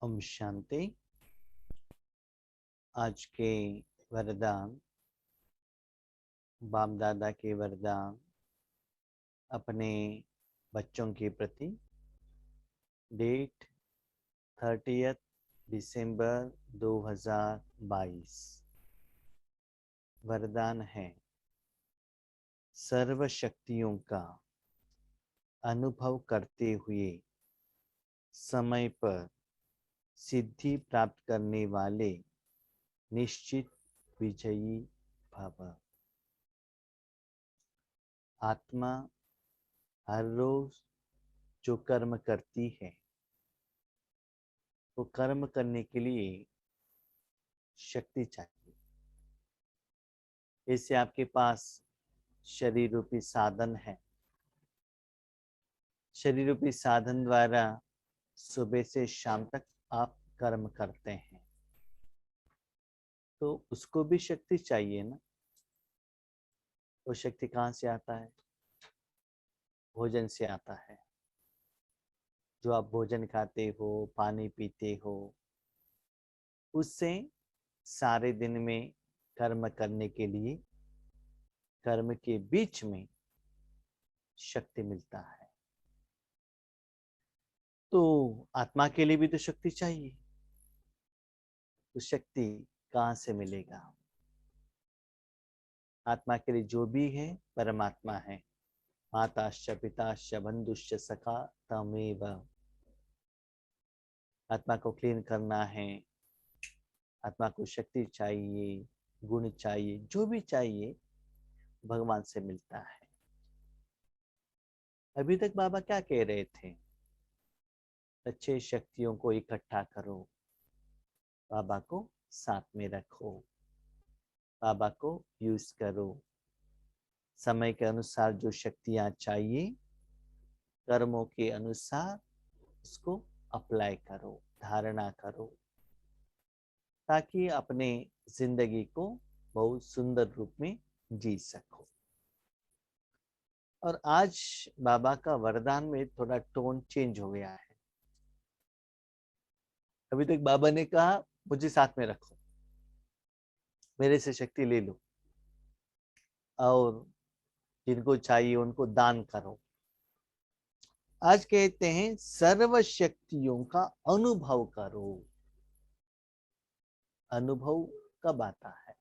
ओम शांति। आज के वरदान, बाप दादा के वरदान अपने बच्चों के प्रति। डेट 30 दिसंबर 2022। वरदान है सर्व शक्तियों का अनुभव करते हुए समय पर सिद्धि प्राप्त करने वाले निश्चित विजयी भव। आत्मा हर रोज जो कर्म करती है वो कर्म करने के लिए शक्ति चाहिए। इससे आपके पास शरीर रूपी साधन है। शरीर रूपी साधन द्वारा सुबह से शाम तक आप कर्म करते हैं, तो उसको भी शक्ति चाहिए ना। वो शक्ति कहाँ से आता है? भोजन से आता है। जो आप भोजन खाते हो, पानी पीते हो, उससे सारे दिन में कर्म करने के लिए कर्म के बीच में शक्ति मिलता है। तो आत्मा के लिए भी तो शक्ति चाहिए। तो शक्ति कहाँ से मिलेगा? आत्मा के लिए जो भी है परमात्मा है। माताश्च पिताश्च बंधुश्च सखा तमेव। आत्मा को क्लीन करना है, आत्मा को शक्ति चाहिए, गुण चाहिए, जो भी चाहिए भगवान से मिलता है। अभी तक बाबा क्या कह रहे थे? अच्छे शक्तियों को इकट्ठा करो, बाबा को साथ में रखो, बाबा को यूज करो। समय के अनुसार जो शक्तियां चाहिए, कर्मों के अनुसार उसको अप्लाई करो, धारणा करो, ताकि अपने जिंदगी को बहुत सुंदर रूप में जी सको। और आज बाबा का वरदान में थोड़ा टोन चेंज हो गया है। अभी तक बाबा ने कहा मुझे साथ में रखो, मेरे से शक्ति ले लो, और जिनको चाहिए उनको दान करो। आज कहते हैं सर्व शक्तियों का अनुभव करो। अनुभव कब आता है?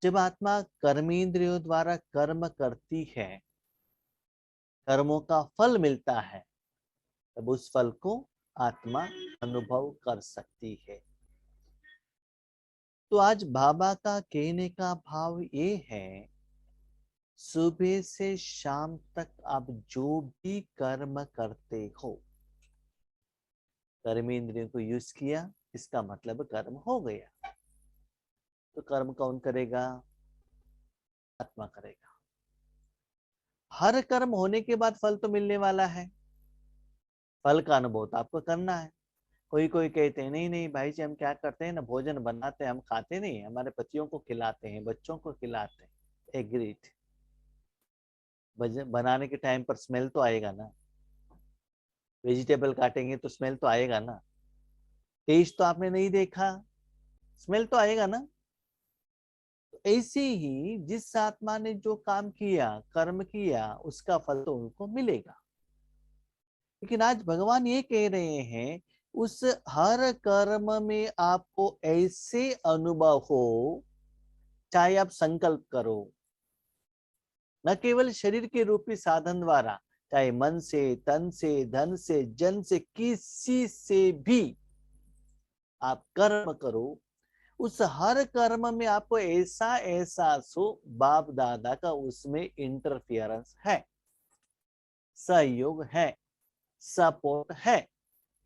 जब आत्मा कर्मेंद्रियों द्वारा कर्म करती है, कर्मों का फल मिलता है, तब उस फल को आत्मा अनुभव कर सकती है। तो आज बाबा का कहने का भाव ये है, सुबह से शाम तक आप जो भी कर्म करते हो, कर्मेंद्रियों को यूज किया, इसका मतलब कर्म हो गया। तो कर्म कौन करेगा? आत्मा करेगा। हर कर्म होने के बाद फल तो मिलने वाला है। फल का अनुभव तो आपको करना है। कोई कोई कहते हैं नहीं नहीं भाई जी, हम क्या करते हैं ना, भोजन बनाते हैं, हम खाते नहीं, हमारे पतियों को खिलाते हैं, बच्चों को खिलाते हैं। एग्रीड। बनाने के टाइम पर स्मेल तो आएगा ना। वेजिटेबल काटेंगे तो स्मेल तो आएगा ना। टेस्ट तो आपने नहीं देखा, स्मेल तो आएगा ना। तो ऐसे ही जिस आत्मा ने जो काम किया, कर्म किया, उसका फल तो उनको मिलेगा। लेकिन आज भगवान ये कह रहे हैं, उस हर कर्म में आपको ऐसे अनुभव हो, चाहे आप संकल्प करो, न केवल शरीर के रूपी साधन द्वारा, चाहे मन से, तन से, धन से, जन से, किसी से भी आप कर्म करो, उस हर कर्म में आपको ऐसा एहसास हो बाप दादा का उसमें इंटरफियरेंस है, सहयोग है, सपोर्ट है,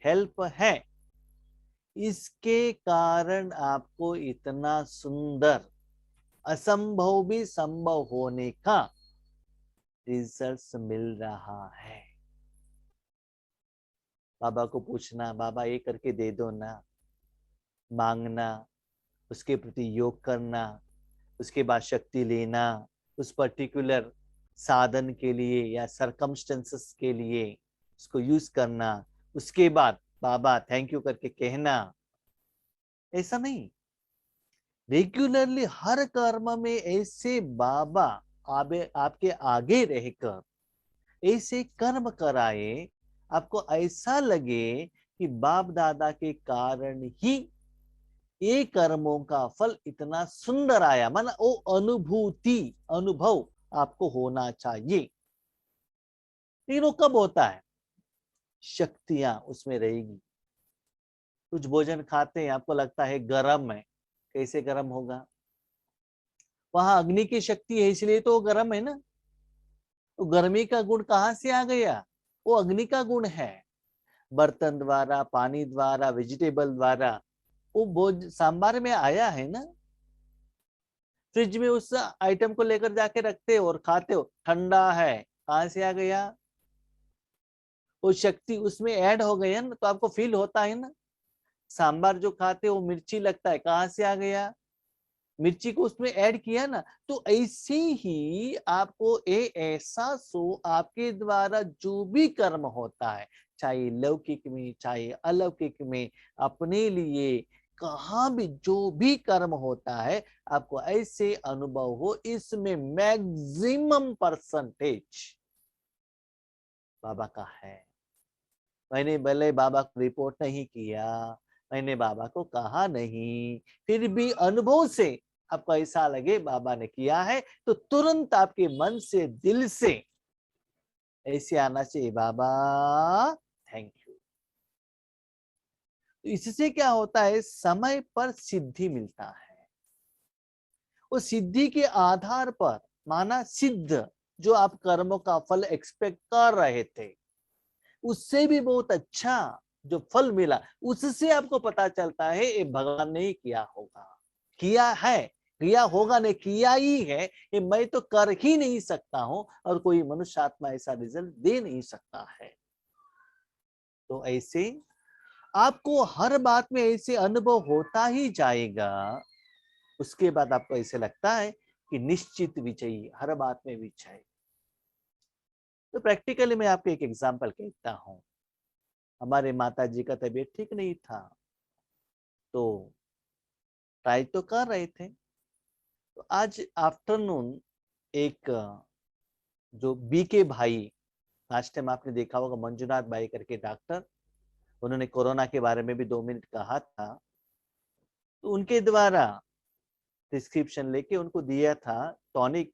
हेल्प है। इसके कारण आपको इतना सुंदर, असंभव भी संभव होने का रिजल्ट मिल रहा है। बाबा को पूछना, बाबा ये करके दे दो ना, मांगना, उसके प्रति योग करना, उसके बाद शक्ति लेना, उस पर्टिकुलर साधन के लिए या सरकमस्टेंसेस के लिए उसको यूज करना, उसके बाद बाबा थैंक यू करके कहना, ऐसा नहीं। रेगुलरली हर कर्म में ऐसे बाबा आपके आगे रहकर ऐसे कर्म कराए, आपको ऐसा लगे कि बाप दादा के कारण ही ये कर्मों का फल इतना सुंदर आया, माना वो अनुभूति अनुभव आपको होना चाहिए। लेकिन वो कब होता है? शक्तियां उसमें रहेगी। कुछ भोजन खाते हैं, आपको लगता है गर्म है, कैसे गर्म होगा? वहां अग्नि की शक्ति है, इसलिए तो वो गर्म है ना। तो गर्मी का गुण कहां से आ गया? वो अग्नि का गुण है। बर्तन द्वारा, पानी द्वारा, वेजिटेबल द्वारा वो भोज सांबार में आया है ना। फ्रिज में उस आइटम को लेकर जाके रखते हो और खाते हो, ठंडा है, कहां से आ गया? वो शक्ति उसमें ऐड हो गई है ना, तो आपको फील होता है ना। सांबार जो खाते हो मिर्ची लगता है, कहां से आ गया? मिर्ची को उसमें ऐड किया ना। तो ऐसे ही आपको एहसास हो, आपके द्वारा जो भी कर्म होता है, चाहे लौकिक में चाहे अलौकिक में, अपने लिए कहाँ भी जो भी कर्म होता है, आपको ऐसे अनुभव हो, इसमें मैक्सिमम परसेंटेज बाबा का है। मैंने भले बाबा को रिपोर्ट नहीं किया, मैंने बाबा को कहा नहीं, फिर भी अनुभव से आपको ऐसा लगे बाबा ने किया है, तो तुरंत आपके मन से दिल से ऐसे आना चाहिए, बाबा थैंक यू। तो इससे क्या होता है? समय पर सिद्धि मिलता है। वो सिद्धि के आधार पर, माना सिद्ध, जो आप कर्मों का फल एक्सपेक्ट कर रहे थे, उससे भी बहुत अच्छा जो फल मिला, उससे आपको पता चलता है ये भगवान ने ही किया होगा, किया है, किया होगा नहीं, किया ही है। ये मैं तो कर ही नहीं सकता हूं, और कोई मनुष्य आत्मा ऐसा रिजल्ट दे नहीं सकता है। तो ऐसे आपको हर बात में ऐसे अनुभव होता ही जाएगा। उसके बाद आपको ऐसे लगता है कि निश्चित विजयी, हर बात में विजय। तो प्रैक्टिकली मैं आपको एक एग्जांपल कहता हूं। हमारे माता जी का तबीयत ठीक नहीं था, तो ट्राई तो कर रहे थे। तो आज आफ्टरनून एक जो बी के भाई, लास्ट टाइम आपने देखा होगा मंजुनाथ भाई करके डॉक्टर, उन्होंने कोरोना के बारे में भी 2 मिनट कहा था। तो उनके द्वारा प्रिस्क्रिप्शन लेके उनको दिया था टॉनिक।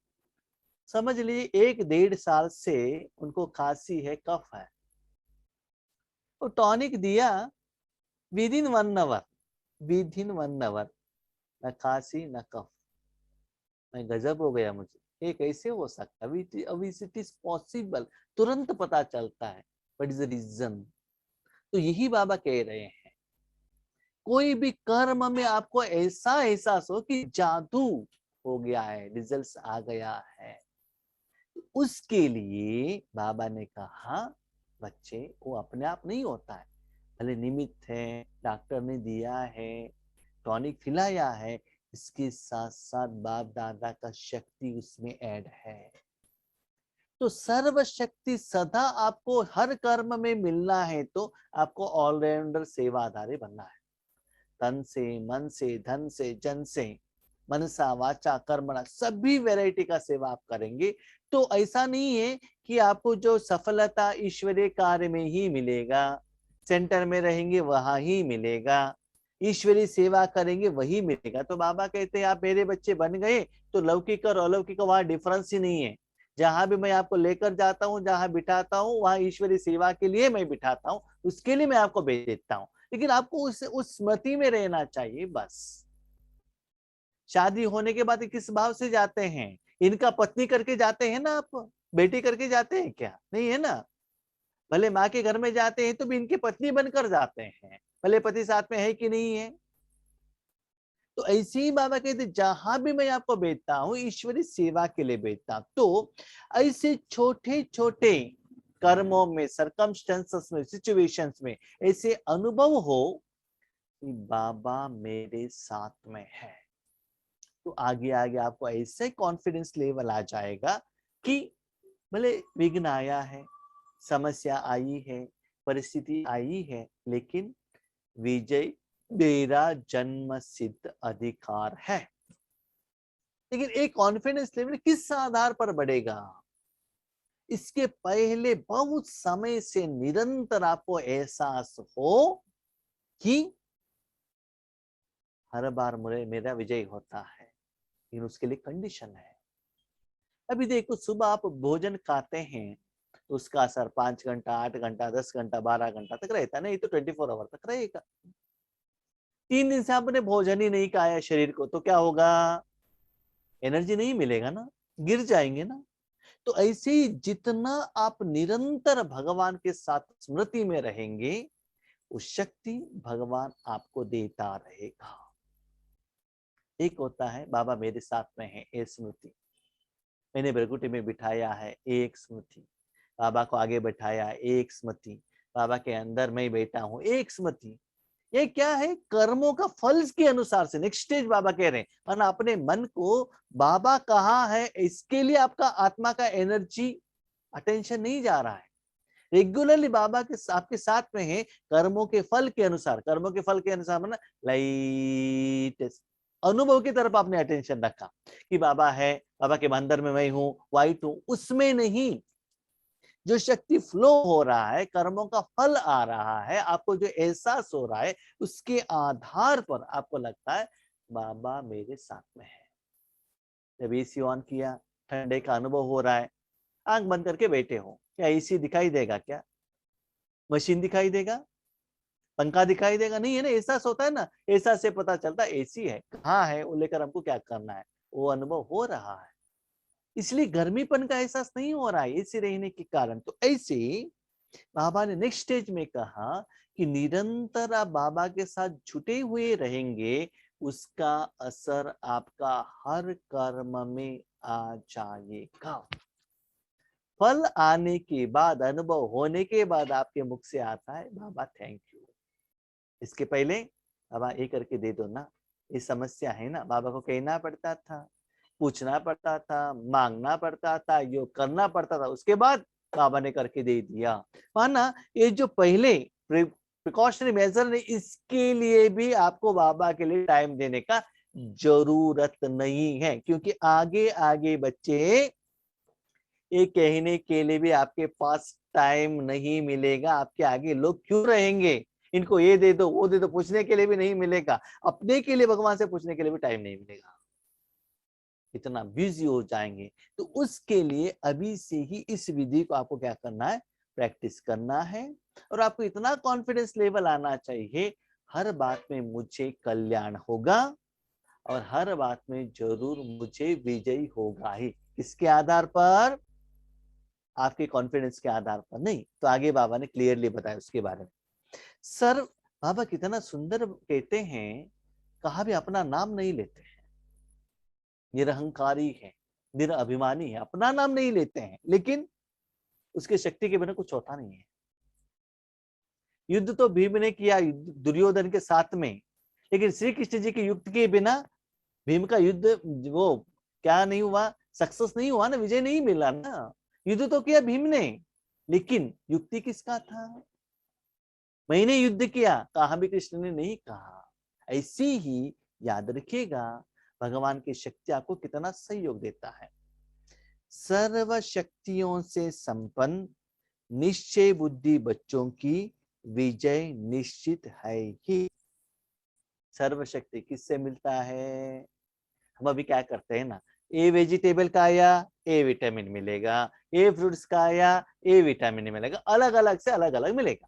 समझ लीजिए 1-1.5 साल से उनको खांसी है, कफ है। तो टॉनिक दिया, within 1 hour, within 1 hour, न खांसी न कफ। मैं गजब हो गया मुझे, ये कैसे हो सकता? अभी इट इज पॉसिबल, तुरंत पता चलता है। What is the reason? तो यही बाबा कह रहे हैं, कोई भी कर्म में आपको ऐसा एहसास हो कि जादू हो गया है, रिजल्ट्स आ गया है, उसके लिए बाबा ने कहा, बच्चे वो अपने आप नहीं होता है, भले निमित्त है, डॉक्टर ने दिया है, टॉनिक खिलाया है, इसके साथ साथ बाप दादा का शक्ति उसमें ऐड है। तो सर्व शक्ति सदा आपको हर कर्म में मिलना है, तो आपको ऑलराउंडर सेवाधारी बनना है। तन से, मन से, धन से, जन से, मनसा वाचा कर्मणा, सभी वैरायटी का सेवा आप करेंगे। तो ऐसा नहीं है कि आपको जो सफलता ईश्वरीय कार्य में ही मिलेगा, सेंटर में रहेंगे वहां ही मिलेगा, ईश्वरीय सेवा करेंगे वही मिलेगा। तो बाबा कहते हैं आप मेरे बच्चे बन गए, तो लौकिक और अलौकिक वहां डिफरेंस ही नहीं है। जहां भी मैं आपको लेकर जाता हूँ, जहां बिठाता हूँ, वहां ईश्वरीय सेवा के लिए मैं बिठाता हूँ, उसके लिए मैं आपको भेज देता हूँ। लेकिन आपको उस स्मृति में रहना चाहिए बस। शादी होने के बाद किस भाव से जाते हैं? इनका पत्नी करके जाते हैं ना, आप बेटी करके जाते हैं क्या? नहीं है ना। भले माँ के घर में जाते हैं तो भी इनके पत्नी बनकर जाते हैं, भले पति साथ में है कि नहीं है। तो ऐसे ही बाबा कहते जहां भी मैं आपको भेजता हूँ, ईश्वरी सेवा के लिए भेजता हूं। तो ऐसे छोटे छोटे कर्मों में, सरकमस्टेंसेस में, सिचुएशंस में ऐसे अनुभव हो कि बाबा मेरे साथ में है, तो आगे आगे आपको ऐसे कॉन्फिडेंस लेवल आ जाएगा कि भले विघ्न आया है, समस्या आई है, परिस्थिति आई है, लेकिन विजय मेरा जन्म सिद्ध अधिकार है। लेकिन एक कॉन्फिडेंस लेवल किस आधार पर बढ़ेगा? इसके पहले बहुत समय से निरंतर आपको एहसास हो कि हर बार मेरा विजय होता है, लेकिन उसके लिए कंडीशन है। अभी देखो, सुबह आप भोजन खाते हैं तो उसका असर 5 घंटा, 8 घंटा, 10 घंटा, 12 घंटा तक रहता है ना, ये तो 24 आवर तक रहेगा। 3 दिन से आपने भोजन ही नहीं खाया शरीर को, तो क्या होगा? एनर्जी नहीं मिलेगा ना, गिर जाएंगे ना। तो ऐसे ही जितना आप निरंतर भगवान के साथ स्मृति में रहेंगे, उस शक्ति भगवान आपको देता रहेगा। एक होता है बाबा मेरे साथ में है, ये स्मृति। मैंने भृगुटी में बिठाया है, एक स्मृति। बाबा को आगे बैठाया, एक स्मृति। बाबा के अंदर मैं बैठा हूं, एक स्मृति। ये क्या है? कर्मों का फल के अनुसार से नेक्स्ट स्टेज बाबा कह रहे हैं। वरना अपने मन को बाबा कहाँ है इसके लिए आपका आत्मा का एनर्जी, अटेंशन नहीं जा रहा है। रेगुलरली बाबा के आपके साथ में है, कर्मों के फल के अनुसार। कर्मों के फल के अनुसार मतलब लाइट अनुभव की तरफ आपने अटेंशन रखा कि बाबा है, बाबा के अंदर में मैं हूं, वाइट हूं, उसमें नहीं। जो शक्ति फ्लो हो रहा है, कर्मों का फल आ रहा है, आपको जो एहसास हो रहा है, उसके आधार पर आपको लगता है बाबा मेरे साथ में है। जब एसी ऑन किया, ठंडे का अनुभव हो रहा है, आंख बंद करके बैठे हो, क्या एसी दिखाई देगा? क्या मशीन दिखाई देगा? पंखा दिखाई देगा? नहीं है ना। एहसास होता है ना, एहसास से पता चलता है एसी है। कहाँ है वो, लेकर हमको क्या करना है, वो अनुभव हो रहा है। इसलिए गर्मीपन का एहसास नहीं हो रहा है एसी रहने के कारण। तो ऐसे बाबा ने नेक्स्ट स्टेज में कहा कि निरंतर आप बाबा के साथ जुटे हुए रहेंगे, उसका असर आपका हर कर्म में आ जाएगा। फल आने के बाद, अनुभव होने के बाद आपके मुख से आता है बाबा थैंक यू। इसके पहले बाबा ये करके दे दो ना, ये समस्या है ना। बाबा को कहना पड़ता था, पूछना पड़ता था, मांगना पड़ता था, योग करना पड़ता था, उसके बाद बाबा ने करके दे दिया। माना ये जो पहले प्रिकॉशनरी मेजर ने, इसके लिए भी आपको बाबा के लिए टाइम देने का जरूरत नहीं है, क्योंकि आगे आगे बच्चे ये कहने के लिए भी आपके पास टाइम नहीं मिलेगा। आपके आगे लोग क्यों रहेंगे, इनको ये दे दो, वो दे दो, पूछने के लिए भी नहीं मिलेगा। अपने के लिए भगवान से पूछने के लिए भी टाइम नहीं मिलेगा, इतना बिजी हो जाएंगे। तो उसके लिए अभी से ही इस विधि को आपको क्या करना है, प्रैक्टिस करना है। और आपको इतना कॉन्फिडेंस लेवल आना चाहिए, हर बात में मुझे कल्याण होगा और हर बात में जरूर मुझे विजयी होगा ही। किसके आधार पर? आपके कॉन्फिडेंस के आधार पर नहीं। तो आगे बाबा ने क्लियरली बताया उसके बारे में। सर बाबा कितना सुंदर कहते हैं, कहा भी अपना नाम नहीं लेते हैं, निरहंकारी है, निरअभिमानी है, अपना नाम नहीं लेते हैं, लेकिन उसके शक्ति के बिना कुछ होता नहीं है। युद्ध तो भीम ने किया दुर्योधन के साथ में, लेकिन श्री कृष्ण जी के युक्त के बिना भीम का युद्ध वो क्या नहीं हुआ, सक्सेस नहीं हुआ ना, विजय नहीं मिला ना। युद्ध तो किया भीम ने, लेकिन युक्ति किसका था? मैंने युद्ध किया, कहा भी कृष्ण ने नहीं कहा। ऐसे ही याद रखिएगा, भगवान की शक्ति आपको कितना सहयोग देता है। सर्व शक्तियों से संपन्न निश्चय बुद्धि बच्चों की विजय निश्चित है ही। सर्वशक्ति किससे मिलता है? हम अभी क्या करते हैं ना, ए वेजिटेबल खाया ए विटामिन मिलेगा, ए फ्रूट्स खाया ए विटामिन मिलेगा, अलग अलग से अलग अलग मिलेगा।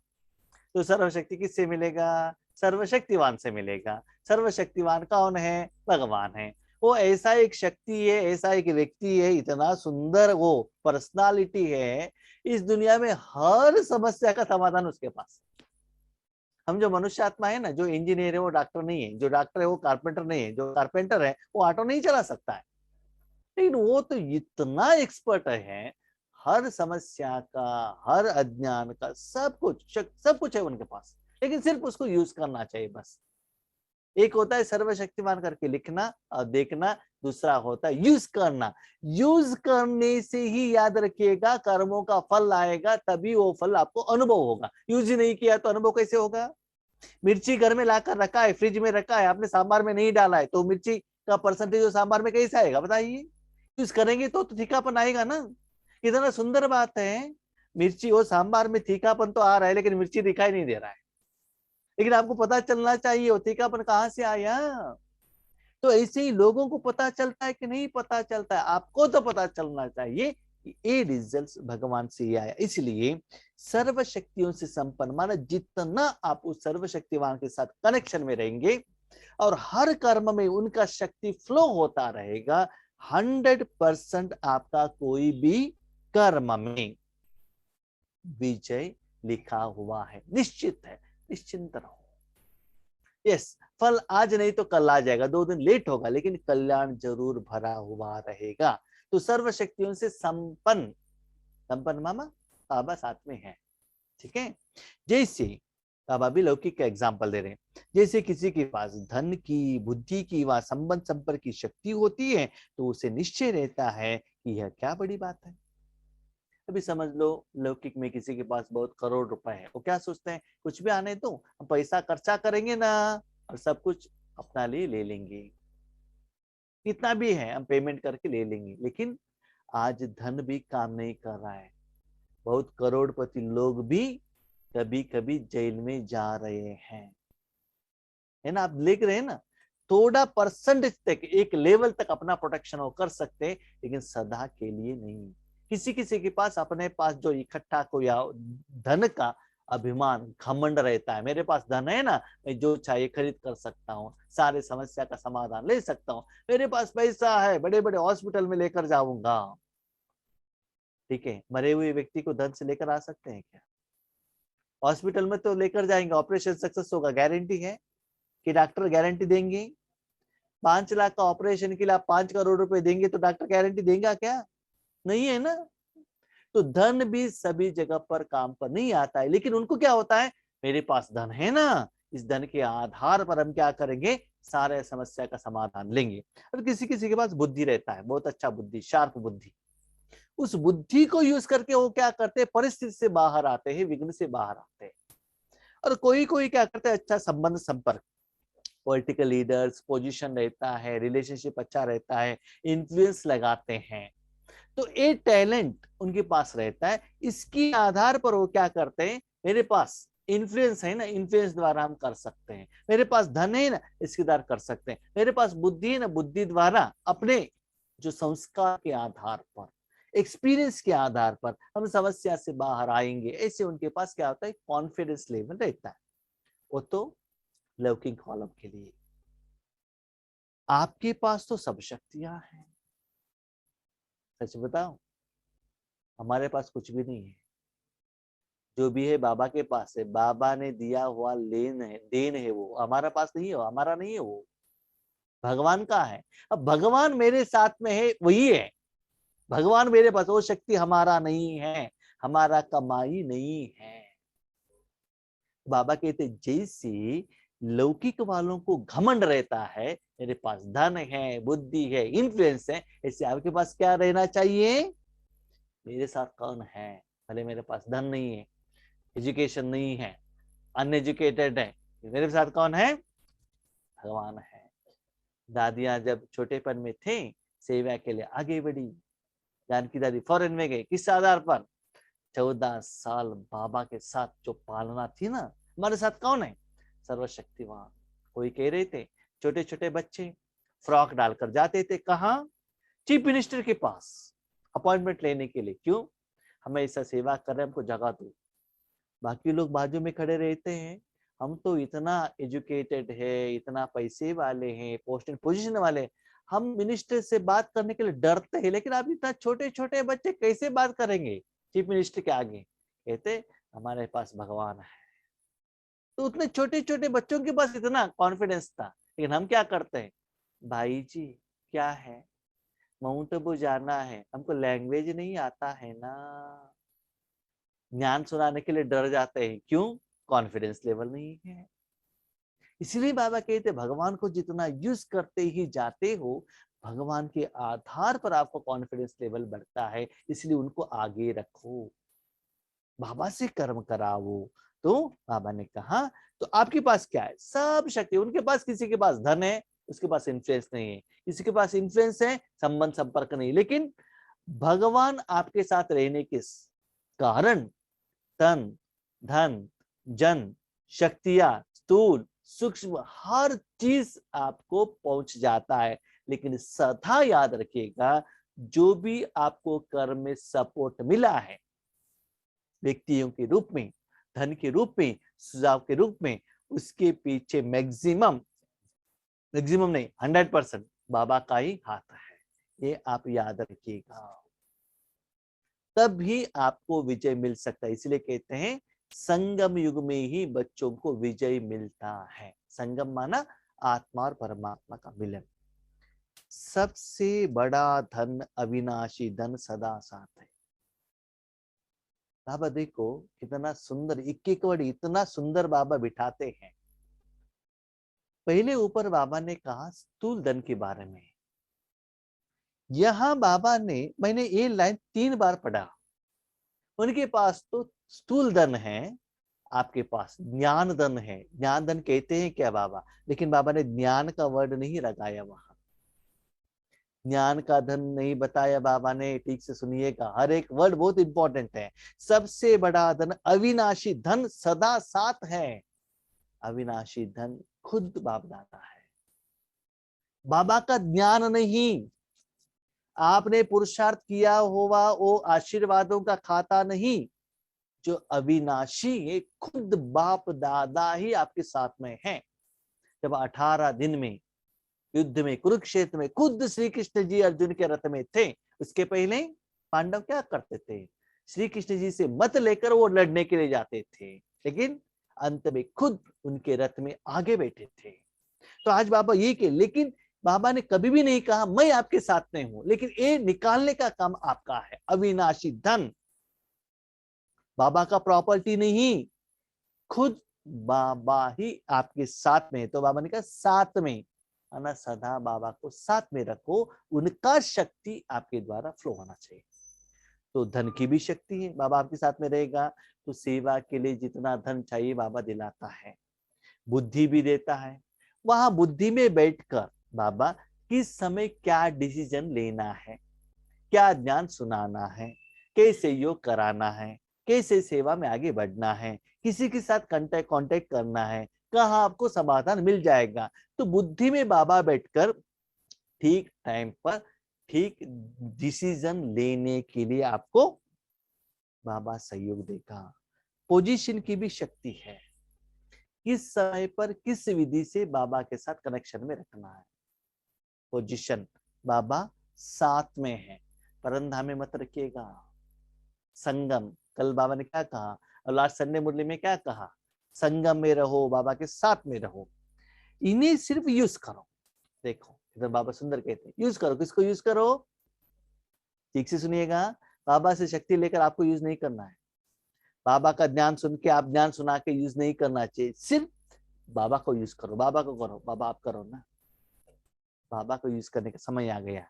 तो सर्वशक्ति किससे मिलेगा? सर्वशक्तिवान से मिलेगा। सर्वशक्तिवान कौन है? भगवान है। वो ऐसा एक शक्ति है, ऐसा एक व्यक्ति है, इतना सुंदर वो पर्सनालिटी है, इस दुनिया में हर समस्या का समाधान उसके पास। हम जो मनुष्य आत्मा है ना, जो इंजीनियर है वो डॉक्टर नहीं है, जो डॉक्टर है वो कारपेंटर नहीं है, जो कारपेंटर है वो ऑटो नहीं चला सकता है, लेकिन वो तो इतना एक्सपर्ट है, हर समस्या का, हर अज्ञान का, सब कुछ है उनके पास, लेकिन सिर्फ उसको यूज करना चाहिए बस। एक होता है सर्वशक्तिमान करके लिखना और देखना, दूसरा होता है यूज करना। यूज करने से ही याद रखिएगा कर्मों का फल आएगा, तभी वो फल आपको अनुभव होगा। यूज ही नहीं किया तो अनुभव कैसे होगा? मिर्ची घर में लाकर रखा है, फ्रिज में रखा है, आपने सांबार में नहीं डाला है, तो मिर्ची का परसेंटेज सांबार में कैसे आएगा बताइए? यूज करेंगे तो तीखापन आएगा ना। कितना सुंदर बात है, मिर्ची वो सांबार में तीखापन तो आ रहा है लेकिन मिर्ची दिखाई नहीं दे रहा है, लेकिन आपको पता चलना चाहिए वो तीखापन कहाँ से आया। तो ऐसे ही लोगों को पता चलता है कि नहीं पता चलता है, आपको तो पता चलना चाहिए कि ये रिजल्ट भगवान से ही आया। इसलिए सर्वशक्तियों से संपन्न माना जितना आप उस सर्वशक्तिवान के साथ कनेक्शन में रहेंगे और हर कर्म में उनका शक्ति फ्लो होता रहेगा, 100% आपका कोई भी कर्म में विजय लिखा हुआ है, निश्चित है, निश्चिंत रहो। यस, फल आज नहीं तो कल आ जाएगा, 2 दिन लेट होगा, लेकिन कल्याण जरूर भरा हुआ रहेगा। तो सर्वशक्तियों से संपन्न, संपन्न मामा बाबा साथ में है, ठीक है। जैसे बाबा भी लौकिक का एग्जाम्पल दे रहे हैं, जैसे किसी के पास धन की, बुद्धि की व संबंध संपर्क की शक्ति होती है तो उसे निश्चय रहता है कि यह क्या बड़ी बात है। अभी समझ लो लौकिक में किसी के पास बहुत करोड़ रुपए है, वो क्या सोचते हैं कुछ भी आने दो, हम पैसा खर्चा करेंगे ना और सब कुछ अपना लिए ले लेंगे, कितना भी है हम पेमेंट करके ले लेंगे। लेकिन आज धन भी काम नहीं कर रहा है, बहुत करोड़पति लोग भी कभी कभी जेल में जा रहे हैं, है ना, आप लिख रहे हैं ना। थोड़ा परसेंटेज तक, एक लेवल तक अपना प्रोटेक्शन वो कर सकते हैं, लेकिन सदा के लिए नहीं। किसी किसी के पास अपने पास जो इकट्ठा को या धन का अभिमान, घमंड रहता है, मेरे पास धन है ना, मैं जो चाहिए खरीद कर सकता हूँ, सारे समस्या का समाधान ले सकता हूँ, मेरे पास पैसा है, बड़े बड़े हॉस्पिटल में लेकर जाऊंगा। ठीक है, मरे हुए व्यक्ति को धन से लेकर आ सकते हैं क्या? हॉस्पिटल में तो लेकर जाएंगे, ऑपरेशन सक्सेस होगा, गारंटी है कि डॉक्टर गारंटी देंगे? 5 लाख का ऑपरेशन के लिए आप 5 करोड़ रुपए देंगे तो डॉक्टर गारंटी देगा क्या? नहीं है ना। तो धन भी सभी जगह पर काम पर नहीं आता है, लेकिन उनको क्या होता है, मेरे पास धन है ना, इस धन के आधार पर हम क्या करेंगे, सारे समस्या का समाधान लेंगे। और किसी किसी के पास बुद्धि रहता है, बहुत अच्छा बुद्धि, शार्प बुद्धि, उस बुद्धि को यूज करके वो क्या करते हैं, परिस्थिति से बाहर आते हैं, विघ्न से बाहर आते हैं। और कोई कोई क्या करते हैं, अच्छा संबंध संपर्क, पॉलिटिकल लीडर्स, पोजीशन रहता है, रिलेशनशिप अच्छा रहता है, इन्फ्लुएंस लगाते हैं, तो ये टैलेंट उनके पास रहता है। इसके आधार पर वो क्या करते हैं, मेरे पास इन्फ्लुएंस है ना, इन्फ्लुएंस द्वारा हम कर सकते हैं, मेरे पास धन है ना, इसके द्वारा कर सकते हैं, मेरे पास बुद्धि है ना, बुद्धि द्वारा अपने जो संस्कार के आधार पर, एक्सपीरियंस के आधार पर हम समस्या से बाहर आएंगे। ऐसे उनके पास क्या होता है, कॉन्फिडेंस लेवल रहता है। वो तो लौकिक कॉलम के लिए, आपके पास तो सब शक्तियां हैं। सच बताओ, हमारे पास कुछ भी नहीं है, जो भी है बाबा के पास है, बाबा ने दिया हुआ लेन है, देन है, वो हमारा पास नहीं है, हमारा नहीं है, वो भगवान का है। अब भगवान मेरे साथ में है, वही है भगवान मेरे पास, वो शक्ति हमारा नहीं है, हमारा कमाई नहीं है। बाबा कहते जैसे लौकिक वालों को घमंड रहता है, मेरे पास धन है, बुद्धि है, इन्फ्लुएंस है, ऐसे आपके पास क्या रहना चाहिए, मेरे साथ कौन है, भले मेरे पास धन नहीं है, एजुकेशन नहीं है, अनएजुकेटेड है, मेरे साथ कौन है, भगवान है। दादियां जब छोटेपन में थे, सेवा के लिए आगे बढ़ी, जानकी दादी फॉरेन में गए, किस आधार पर, 14 साल बाबा के साथ जो पालना थी ना, हमारे साथ कौन है, सर्वशक्तिवान। कोई कह रहे थे छोटे छोटे बच्चे फ्रॉक डालकर जाते थे, कहा, चीफ मिनिस्टर के पास अपॉइंटमेंट लेने के लिए, क्यों, हमें ऐसा सेवा कर रहे, हमको जगह दो। बाकी लोग बाजू में खड़े रहते हैं, हम तो इतना एजुकेटेड है, इतना पैसे वाले हैं, पोस्ट एंड पोजीशन वाले, हम मिनिस्टर से बात करने के लिए डरते हैं, लेकिन आप इतना छोटे छोटे बच्चे कैसे बात करेंगे चीफ मिनिस्टर के आगे? कहते हमारे पास भगवान है। तो उतने छोटे छोटे बच्चों के पास इतना कॉन्फिडेंस था, लेकिन हम क्या करते हैं, भाई जी क्या है, माउंट आबू जाना है, हमको लैंग्वेज नहीं आता है ना, ज्ञान सुनाने के लिए डर जाते हैं, क्यों, कॉन्फिडेंस लेवल नहीं है। इसलिए बाबा कहते भगवान को जितना यूज करते ही जाते हो, भगवान के आधार पर आपको कॉन्फिडेंस लेवल बढ़ता है, इसलिए उनको आगे रखो, बाबा से कर्म कराओ। तो बाबा ने कहा तो आपके पास क्या है? सब शक्ति। उनके पास, किसी के पास धन है, उसके पास इन्फ्लुएंस नहीं है, किसी के पास इन्फ्लुएंस है, संबंध संपर्क नहीं, लेकिन भगवान आपके साथ रहने के कारण तन, धन, जन, शक्तियां, स्थूल सूक्ष्म हर चीज आपको पहुंच जाता है। लेकिन सदा याद रखिएगा, जो भी आपको कर्म में सपोर्ट मिला है, व्यक्तियों के रूप में, धन के रूप में, सुझाव के रूप में, उसके पीछे मैक्सिमम नहीं 100% बाबा का ही हाथ है। ये आप याद रखिएगा, तब भी आपको विजय मिल सकता है। इसलिए कहते हैं संगम युग में ही बच्चों को विजय मिलता है। संगम माना आत्मा और परमात्मा का मिलन। सबसे बड़ा धन अविनाशी धन सदा साथ है। बाबा देखो कितना सुंदर, एक एक वर्ड इतना सुंदर बाबा बिठाते हैं। पहले ऊपर बाबा ने कहा स्थूल धन के बारे में, यहां बाबा ने, मैंने ये लाइन 3 बार पढ़ा। उनके पास तो स्थूल धन है, आपके पास ज्ञान धन है। ज्ञान धन कहते हैं क्या बाबा, लेकिन बाबा ने ज्ञान का वर्ड नहीं लगाया वहां, ज्ञान का धन नहीं बताया बाबा ने। ठीक से सुनिएगा, हर एक वर्ड बहुत इंपॉर्टेंट है। सबसे बड़ा धन अविनाशी धन सदा साथ है। अविनाशी धन खुद बाप दाता है। बाबा का ज्ञान नहीं, आपने पुरुषार्थ किया हुआ वो आशीर्वादों का खाता नहीं। जो अविनाशी है खुद बाप दादा ही आपके साथ में है। जब 18 दिन में युद्ध में कुरुक्षेत्र में खुद श्री कृष्ण जी अर्जुन के रथ में थे, उसके पहले पांडव क्या करते थे? श्री कृष्ण जी से मत लेकर वो लड़ने के लिए जाते थे, लेकिन अंत में खुद उनके रथ में आगे बैठे थे। तो आज बाबा ये के, लेकिन बाबा ने कभी भी नहीं कहा मैं आपके साथ में हूं, लेकिन ये निकालने का काम आपका है। अविनाशी धन बाबा का प्रॉपर्टी नहीं, खुद बाबा ही आपके साथ में। तो बाबा ने कहा साथ में आना, सदा बाबा को साथ में रखो, उनका शक्ति आपके द्वारा फ्लो होना चाहिए। तो धन की भी शक्ति है, बाबा आपके साथ में रहेगा तो सेवा के लिए जितना धन चाहिए बाबा दिलाता है। बुद्धि भी देता है, वहां बुद्धि में बैठकर बाबा किस समय क्या डिसीजन लेना है, क्या ज्ञान सुनाना है, कैसे योग कराना है, कैसे सेवा में आगे बढ़ना है, किसी के साथ कांटेक्ट करना है, कहाँ आपको समाधान मिल जाएगा। तो बुद्धि में बाबा बैठकर ठीक टाइम पर ठीक डिसीजन लेने के लिए आपको बाबा सहयोग देगा। पोजीशन की भी शक्ति है, किस समय पर किस विधि से बाबा के साथ कनेक्शन में रखना है। पोजीशन बाबा साथ में है, परंधा में मत रखिएगा। संगम, कल बाबा ने क्या कहा और लास्ट संडे मुरली में क्या कहा? संगम में रहो, बाबा के साथ में रहो, इन्हें सिर्फ यूज करो। देखो इधर बाबा सुंदर कहते हैं यूज करो। किसको यूज करो? ठीक से सुनिएगा, बाबा से शक्ति लेकर आपको यूज नहीं करना है। बाबा का ज्ञान सुन के आप ज्ञान सुना के यूज नहीं करना चाहिए, सिर्फ बाबा को यूज करो। बाबा को करो, बाबा आप करो ना। बाबा को यूज करने का समय आ गया,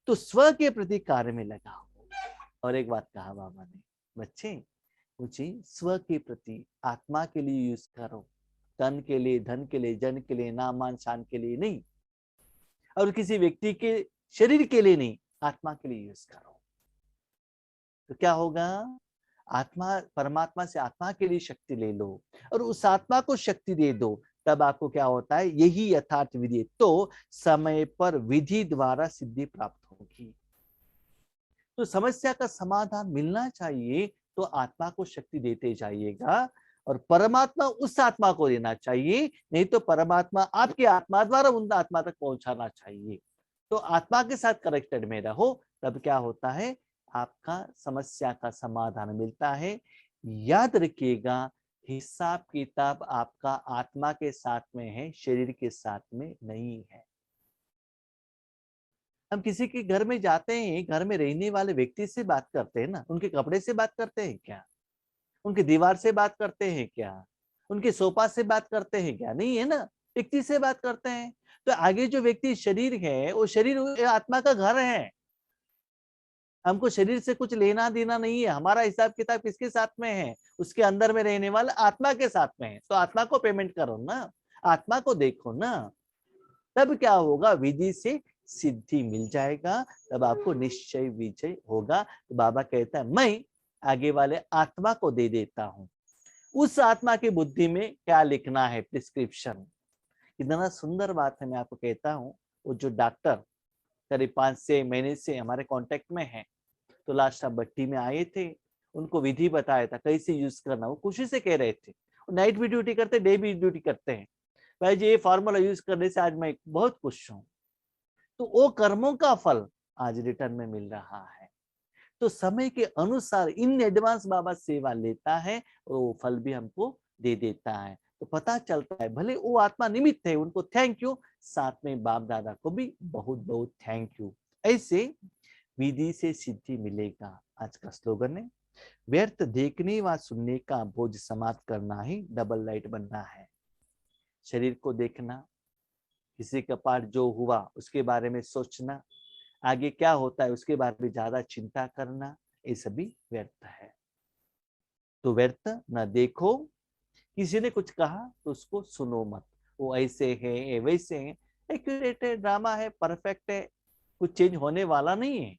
तो स्व के प्रति कार्य में लगाओ। और एक बात कहा बाबा ने, बच्चे मुझे स्व के प्रति आत्मा के लिए यूज करो, तन के लिए, धन के लिए, जन के लिए, नाम मान शान के लिए नहीं, और किसी व्यक्ति के शरीर के लिए नहीं, आत्मा के लिए यूज करो। तो क्या होगा? आत्मा, परमात्मा से आत्मा के लिए शक्ति ले लो और उस आत्मा को शक्ति दे दो, तब आपको क्या होता है? यही यथार्थ विधि। तो समय पर विधि द्वारा सिद्धि प्राप्त होगी। तो समस्या का समाधान मिलना चाहिए तो आत्मा को शक्ति देते जाइएगा और परमात्मा उस आत्मा को देना चाहिए, नहीं तो परमात्मा आपके आत्मा द्वारा उन आत्मा तक पहुंचाना चाहिए। तो आत्मा के साथ कनेक्टेड में रहो, तब क्या होता है? आपका समस्या का समाधान मिलता है। याद रखिएगा, हिसाब किताब आपका आत्मा के साथ में है, शरीर के साथ में नहीं है। हम किसी के घर में जाते हैं, घर में रहने वाले व्यक्ति से बात करते हैं ना, उनके कपड़े से बात करते हैं क्या? उनकी दीवार से बात करते हैं क्या? उनके सोफा से बात करते हैं क्या? नहीं है ना। व्यक्ति से बात करते हैं। तो आगे जो व्यक्ति शरीर है, वो शरीर आत्मा का घर है। हमको शरीर से कुछ लेना देना नहीं है। हमारा हिसाब किताब किसके साथ में है? उसके अंदर में रहने वाला आत्मा के साथ में है। तो आत्मा को पेमेंट करो ना, आत्मा को देखो ना, तब क्या होगा? विधि से सिद्धि मिल जाएगा, तब आपको निश्चय विजय होगा। तो बाबा कहता है मैं आगे वाले आत्मा को दे देता हूं, उस आत्मा की बुद्धि में क्या लिखना है, प्रिस्क्रिप्शन। कितना सुंदर बात है। मैं आपको कहता हूँ, वो जो डॉक्टर करीब 5-6 महीने से हमारे कांटेक्ट में है, तो लास्ट टाइम भट्टी में आए थे, उनको विधि बताया था कैसे यूज करना। वो खुशी से कह रहे थे, नाइट भी ड्यूटी करते, डे भी ड्यूटी करते हैं, भाई जी ये फॉर्मूला यूज करने से आज मैं बहुत खुश हूँ। तो वो कर्मों का फल आज रिटर्न में मिल रहा है। तो समय के अनुसार इन एडवांस बाबा सेवा लेता है और वो फल भी हमको दे देता है। तो पता चलता है, भले वो आत्मा निमित्त है, उनको थैंक यू, साथ में बाप दादा को भी बहुत बहुत थैंक यू। ऐसे विधि से सिद्धि मिलेगा। आज का स्लोगन है, व्यर्थ देखने व सुनने का बोझ समाप्त करना ही डबल लाइट बनना है। शरीर को देखना, किसी का पाठ जो हुआ उसके बारे में सोचना, आगे क्या होता है उसके बारे में ज्यादा चिंता करना, ये सभी व्यर्थ है। तो व्यर्थ न देखो, किसी ने कुछ कहा तो उसको सुनो मत, वो ऐसे है ये वैसे है, एक्यूरेट है, ड्रामा है, परफेक्ट है, कुछ चेंज होने वाला नहीं है।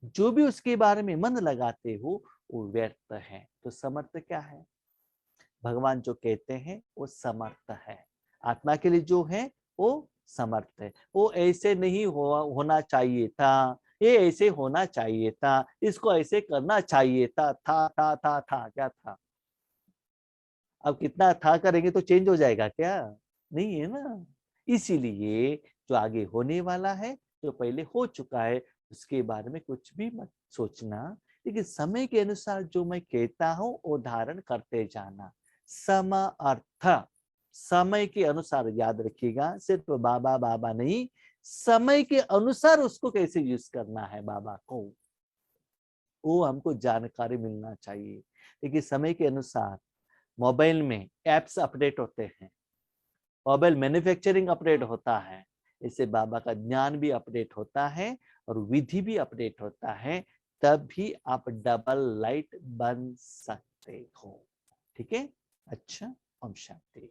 जो भी उसके बारे में मन लगाते हो वो व्यर्थ है। तो समर्थ क्या है? भगवान जो कहते हैं वो समर्थ है। आत्मा के लिए जो है वो समर्थ है। वो ऐसे नहीं होना चाहिए था, ये ऐसे होना चाहिए था, इसको ऐसे करना चाहिए था क्या था? अब कितना था करेंगे तो चेंज हो जाएगा क्या? नहीं है ना। इसीलिए जो आगे होने वाला है, जो पहले हो चुका है, उसके बारे में कुछ भी मत सोचना, लेकिन समय के अनुसार जो मैं कहता हूं वो धारण करते जाना। समर्थ, समय के अनुसार याद रखिएगा, सिर्फ बाबा बाबा नहीं, समय के अनुसार उसको कैसे यूज करना है बाबा को, वो हमको जानकारी मिलना चाहिए। लेकिन समय के अनुसार मोबाइल में एप्स अपडेट होते हैं, मोबाइल मैन्युफैक्चरिंग अपडेट होता है, इससे बाबा का ज्ञान भी अपडेट होता है और विधि भी अपडेट होता है, तब भी आप डबल लाइट बन सकते हो। ठीक है? अच्छा, ओम शांति।